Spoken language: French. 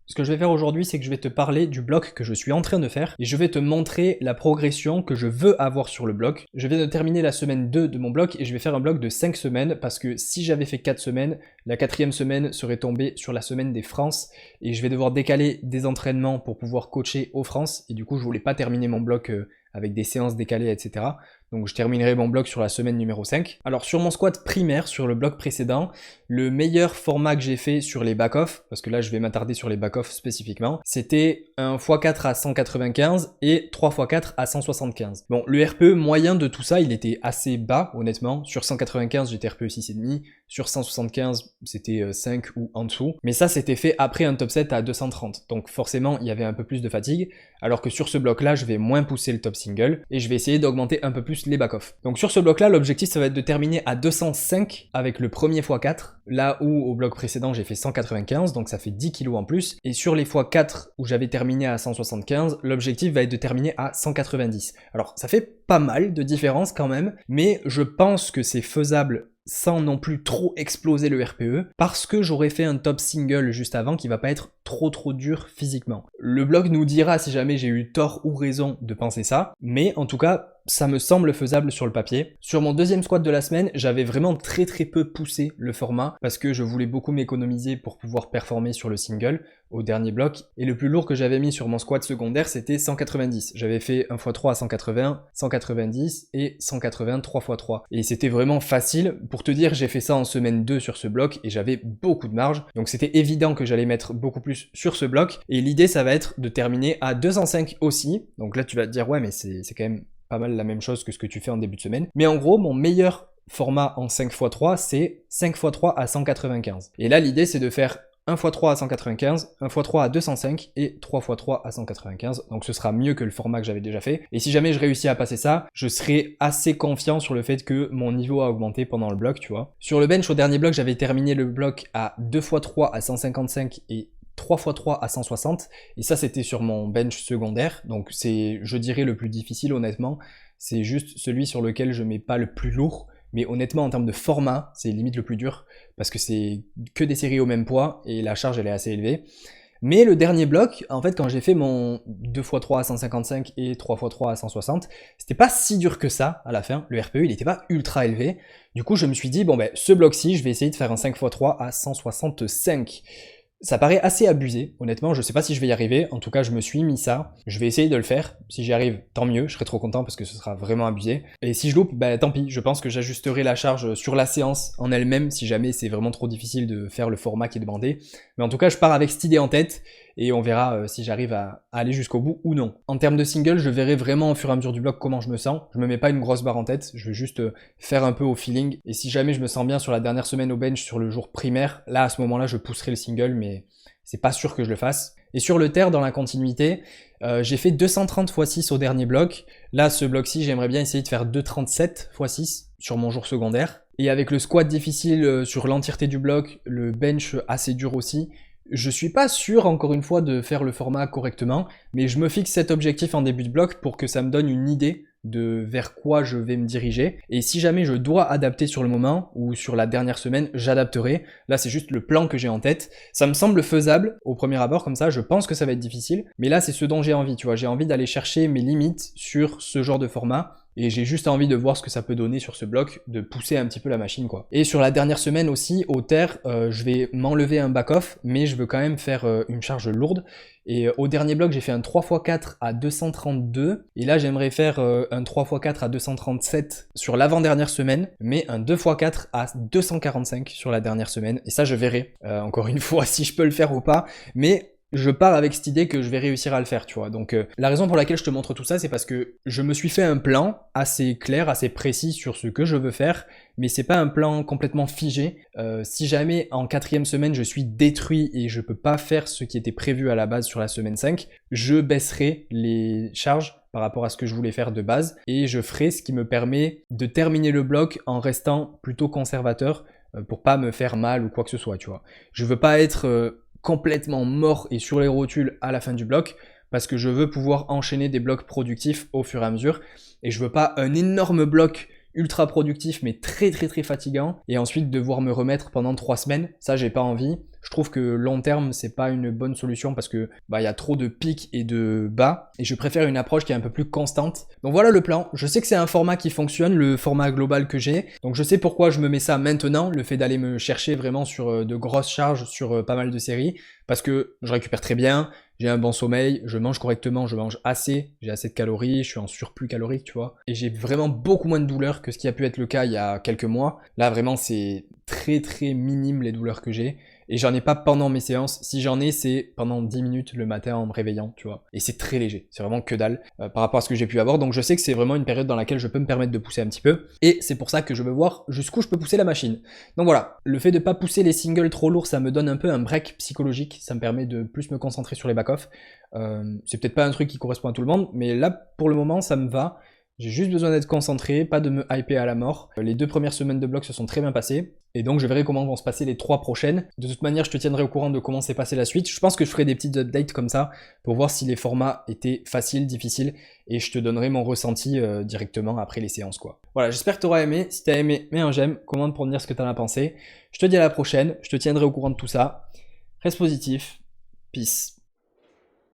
Ce que je vais faire aujourd'hui, c'est que je vais te parler du bloc que je suis en train de faire et je vais te montrer la progression que je veux avoir sur le bloc. Je viens de terminer la semaine 2 de mon bloc et je vais faire un bloc de 5 semaines parce que si j'avais fait 4 semaines, la 4e semaine serait tombée sur la semaine des France et je vais devoir décaler des entraînements pour pouvoir coacher aux France et du coup je voulais pas terminer mon bloc avec des séances décalées, etc. Donc je terminerai mon bloc sur la semaine numéro 5. Alors sur mon squat primaire, sur le bloc précédent, le meilleur format que j'ai fait sur les back-off, parce que là je vais m'attarder sur les back-off spécifiquement, c'était un x4 à 195 et 3x4 à 175. Bon, le RPE moyen de tout ça, il était assez bas, honnêtement. Sur 195, j'étais RPE 6,5. Sur 175, c'était 5 ou en dessous. Mais ça, c'était fait après un top set à 230. Donc forcément, il y avait un peu plus de fatigue. Alors que sur ce bloc-là, je vais moins pousser le top single et je vais essayer d'augmenter un peu plus les back-off. Donc sur ce bloc-là, l'objectif, ça va être de terminer à 205 avec le premier x4. Là où au bloc précédent, j'ai fait 195, donc ça fait 10 kg en plus. Et sur les x4 où j'avais terminé à 175, l'objectif va être de terminer à 190. Alors ça fait pas mal de différence quand même, mais je pense que c'est faisable sans non plus trop exploser le RPE, parce que j'aurais fait un top single juste avant qui va pas être trop dur physiquement. Le blog nous dira si jamais j'ai eu tort ou raison de penser ça, mais en tout cas, ça me semble faisable sur le papier. Sur mon deuxième squat de la semaine, j'avais vraiment très peu poussé le format parce que je voulais beaucoup m'économiser pour pouvoir performer sur le single au dernier bloc. Et le plus lourd que j'avais mis sur mon squat secondaire, c'était 190. J'avais fait 1x3 à 180, 190 et 180 3x3. Et c'était vraiment facile. Pour te dire, j'ai fait ça en semaine 2 sur ce bloc et j'avais beaucoup de marge. Donc c'était évident que j'allais mettre beaucoup plus sur ce bloc. Et l'idée, ça va être de terminer à 205 aussi. Donc là, tu vas te dire, ouais, mais c'est quand même pas mal la même chose que ce que tu fais en début de semaine. Mais en gros, mon meilleur format en 5x3, c'est 5x3 à 195. Et là, l'idée, c'est de faire 1x3 à 195, 1x3 à 205 et 3x3 à 195. Donc ce sera mieux que le format que j'avais déjà fait. Et si jamais je réussis à passer ça, je serai assez confiant sur le fait que mon niveau a augmenté pendant le bloc, tu vois. Sur le bench, au dernier bloc, j'avais terminé le bloc à 2x3 à 155 et 3x3 à 160, et ça c'était sur mon bench secondaire, donc c'est, je dirais, le plus difficile honnêtement, c'est juste celui sur lequel je mets pas le plus lourd, mais honnêtement en termes de format, c'est limite le plus dur, parce que c'est que des séries au même poids, et la charge elle est assez élevée. Mais le dernier bloc, en fait, quand j'ai fait mon 2x3 à 155 et 3x3 à 160, c'était pas si dur que ça à la fin, le RPE il était pas ultra élevé, du coup je me suis dit, bon ben ce bloc-ci, je vais essayer de faire un 5x3 à 165. Ça paraît assez abusé, honnêtement, je sais pas si je vais y arriver, en tout cas je me suis mis ça, je vais essayer de le faire, si j'y arrive tant mieux, je serai trop content parce que ce sera vraiment abusé, et si je loupe, bah tant pis, je pense que j'ajusterai la charge sur la séance en elle-même si jamais c'est vraiment trop difficile de faire le format qui est demandé, mais en tout cas je pars avec cette idée en tête, et on verra si j'arrive à aller jusqu'au bout ou non. En termes de single, je verrai vraiment au fur et à mesure du bloc comment je me sens. Je me mets pas une grosse barre en tête, je vais juste faire un peu au feeling. Et si jamais je me sens bien sur la dernière semaine au bench sur le jour primaire, là à ce moment-là je pousserai le single, mais c'est pas sûr que je le fasse. Et sur le terre, dans la continuité, j'ai fait 230 x 6 au dernier bloc. Là, ce bloc-ci, j'aimerais bien essayer de faire 237 x 6 sur mon jour secondaire. Et avec le squat difficile sur l'entièreté du bloc, le bench assez dur aussi, je suis pas sûr, encore une fois, de faire le format correctement, mais je me fixe cet objectif en début de bloc pour que ça me donne une idée de vers quoi je vais me diriger. Et si jamais je dois adapter sur le moment ou sur la dernière semaine, j'adapterai. Là, c'est juste le plan que j'ai en tête. Ça me semble faisable au premier abord, comme ça, je pense que ça va être difficile. Mais là, c'est ce dont j'ai envie, tu vois. J'ai envie d'aller chercher mes limites sur ce genre de format. Et j'ai juste envie de voir ce que ça peut donner sur ce bloc, de pousser un petit peu la machine, quoi. Et sur la dernière semaine aussi, au terre, je vais m'enlever un back-off, mais je veux quand même faire une charge lourde. Et au dernier bloc, j'ai fait un 3x4 à 232. Et là, j'aimerais faire un 3x4 à 237 sur l'avant-dernière semaine, mais un 2x4 à 245 sur la dernière semaine. Et ça, je verrai, encore une fois, si je peux le faire ou pas. Mais je pars avec cette idée que je vais réussir à le faire, tu vois. Donc la raison pour laquelle je te montre tout ça, c'est parce que je me suis fait un plan assez clair, assez précis sur ce que je veux faire, mais c'est pas un plan complètement figé. Si jamais en 4e semaine je suis détruit et je peux pas faire ce qui était prévu à la base sur la semaine 5, je baisserai les charges par rapport à ce que je voulais faire de base, et je ferai ce qui me permet de terminer le bloc en restant plutôt conservateur pour pas me faire mal ou quoi que ce soit, tu vois. Je veux pas être complètement mort et sur les rotules à la fin du bloc, parce que je veux pouvoir enchaîner des blocs productifs au fur et à mesure, et je veux pas un énorme bloc ultra productif mais très fatigant, et ensuite devoir me remettre pendant 3 semaines, ça j'ai pas envie. Je trouve que long terme, c'est pas une bonne solution parce que bah, y a trop de pics et de bas. Et je préfère une approche qui est un peu plus constante. Donc voilà le plan. Je sais que c'est un format qui fonctionne, le format global que j'ai. Donc je sais pourquoi je me mets ça maintenant, le fait d'aller me chercher vraiment sur de grosses charges sur pas mal de séries. Parce que je récupère très bien, j'ai un bon sommeil, je mange correctement, je mange assez, j'ai assez de calories, je suis en surplus calorique, tu vois. Et j'ai vraiment beaucoup moins de douleurs que ce qui a pu être le cas il y a quelques mois. Là, vraiment, c'est très très minime les douleurs que j'ai. Et j'en ai pas pendant mes séances. Si j'en ai, c'est pendant 10 minutes le matin en me réveillant, tu vois. Et c'est très léger. C'est vraiment que dalle par rapport à ce que j'ai pu avoir. Donc je sais que c'est vraiment une période dans laquelle je peux me permettre de pousser un petit peu. Et c'est pour ça que je veux voir jusqu'où je peux pousser la machine. Donc voilà. Le fait de pas pousser les singles trop lourds, ça me donne un peu un break psychologique. Ça me permet de plus me concentrer sur les back-off. C'est peut-être pas un truc qui correspond à tout le monde. Mais là, pour le moment, ça me va. J'ai juste besoin d'être concentré, pas de me hyper à la mort. Les 2 premières semaines de bloc se sont très bien passées. Et donc je verrai comment vont se passer les 3 prochaines. De toute manière, je te tiendrai au courant de comment s'est passée la suite. Je pense que je ferai des petites updates comme ça pour voir si les formats étaient faciles, difficiles. Et je te donnerai mon ressenti directement après les séances, quoi. Voilà, j'espère que tu auras aimé. Si tu as aimé, mets un j'aime, commente pour me dire ce que tu en as pensé. Je te dis à la prochaine, je te tiendrai au courant de tout ça. Reste positif. Peace.